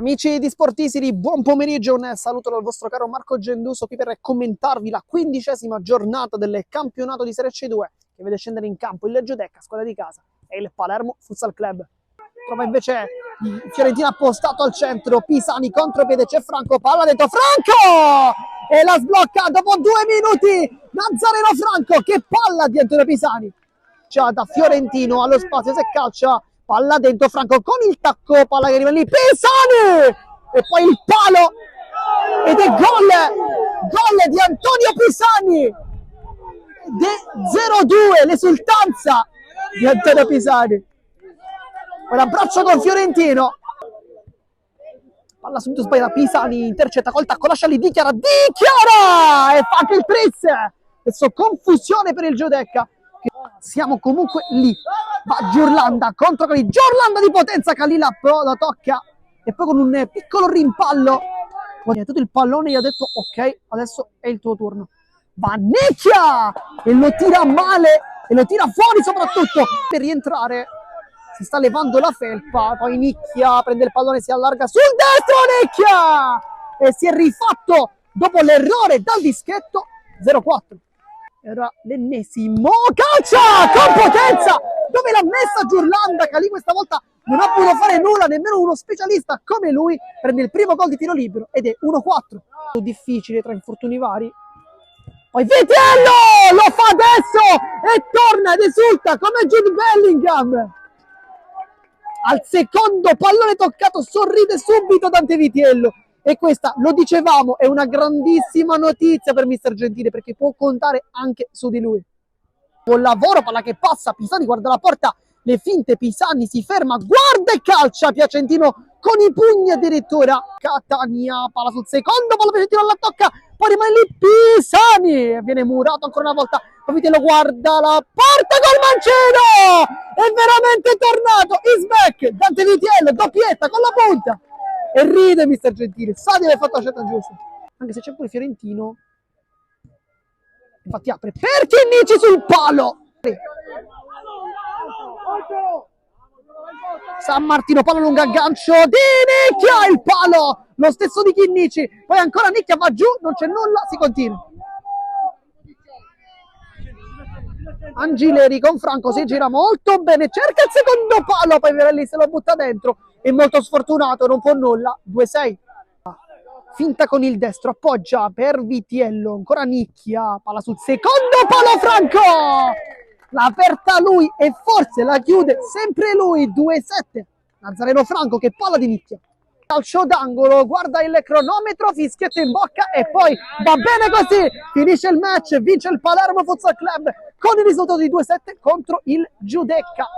Amici di Sportisiri, buon pomeriggio, un saluto dal vostro caro Marco Genduso qui per commentarvi la 15ª giornata del campionato di Serie C2 che vede scendere in campo il Giudecca, squadra di casa, e il Palermo Futsal Club. Trova invece Fiorentina appostato al centro, Pisani contropiede, c'è Franco, palla dentro, Franco! E la sblocca dopo 2 minuti, Nazareno Franco, che palla di Antonio Pisani. C'è da Fiorentino allo spazio, se calcia, palla dentro Franco con il tacco, palla che arriva lì, Pisani! E poi il palo, ed è gol di Antonio Pisani! 0-2, l'esultanza di Antonio Pisani. Un abbraccio con Fiorentino, palla subito sbagliata, Pisani intercetta col tacco, lascia lì, dichiara e fa anche il tris. Adesso confusione per il Giudecca. Siamo comunque lì, va Giurlanda contro Calì, Giurlanda di potenza, Calì la tocca e poi con un piccolo rimpallo tutto il pallone gli ha detto ok, adesso è il tuo turno. Va Nicchia e lo tira male e lo tira fuori soprattutto per rientrare. Si sta levando la felpa, poi Nicchia prende il pallone, si allarga sul destro, Nicchia! E si è rifatto dopo l'errore dal dischetto. 0-4. Era l'ennesimo, calcia con potenza, dove l'ha messa Giurlanda. Calì questa volta non ha potuto fare nulla, nemmeno uno specialista come lui prende il primo gol di tiro libero ed è 1-4. Difficile tra infortuni vari. Poi Vitiello lo fa adesso e torna ed esulta come Jude Bellingham. Al secondo pallone toccato sorride subito Dante Vitiello. E questa, lo dicevamo, è una grandissima notizia per Mister Gentile, perché può contare anche su di lui. Buon lavoro, palla che passa, Pisani guarda la porta, le finte, Pisani si ferma, guarda e calcia Piacentino con i pugni addirittura. Catania, palla sul secondo, palla Piacentino la tocca, poi rimane lì Pisani, viene murato ancora una volta, poi lo guarda la porta col mancino, è veramente tornato, is back, Dante Vitiello, doppietta con la punta. E ride Mister Gentile, sa di aver fatto la scelta giusta. Anche se c'è pure Fiorentino. Infatti apre per Chinnici sul palo. San Martino, palla lunga, aggancio di Nicchia, il palo, lo stesso di Chinnici. Poi ancora Nicchia va giù, non c'è nulla, si continua. Angileri con Franco, si gira molto bene, cerca il secondo palo, poi Verelli se lo butta dentro. È molto sfortunato, non può nulla. 2-6. Finta con il destro, appoggia per Vitiello, ancora Nicchia, palla sul secondo palo Franco! L'ha aperta lui e forse la chiude sempre lui. 2-7. Nazareno Franco, che palla di Nicchia. Calcio d'angolo, guarda il cronometro, fischietto in bocca e poi va bene così. Finisce il match, vince il Palermo Futsal Club con il risultato di 2-7 contro il Giudecca.